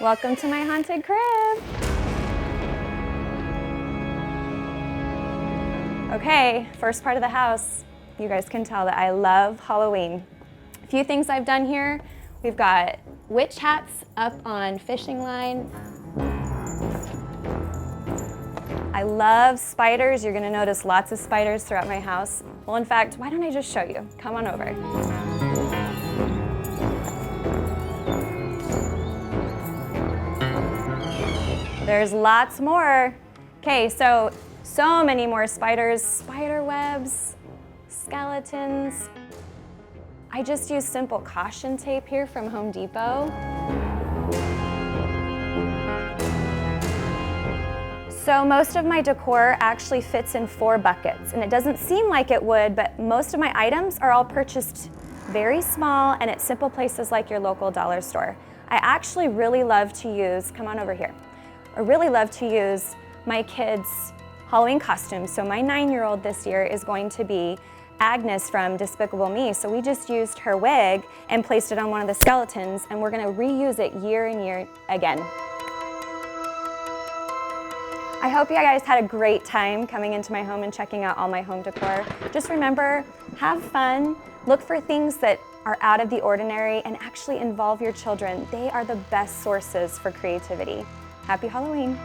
Welcome to my haunted crib. Okay, first part of the house. You guys can tell that I love Halloween. A few things I've done here. We've got witch hats up on fishing line. I love spiders. You're gonna notice lots of spiders throughout my house. Well, in fact, why don't I just show you? Come on over. There's lots more. Okay, so many more spiders, spider webs, skeletons. I just used simple caution tape here from Home Depot. So most of my decor actually fits in 4 buckets, and it doesn't seem like it would, but most of my items are all purchased very small and at simple places like your local dollar store. I actually really love to use, come on over here, I really love to use my kids' Halloween costumes. So my 9-year-old this year is going to be Agnes from Despicable Me. So we just used her wig and placed it on one of the skeletons, and we're gonna reuse it year and year again. I hope you guys had a great time coming into my home and checking out all my home decor. Just remember, have fun, look for things that are out of the ordinary, and actually involve your children. They are the best sources for creativity. Happy Halloween.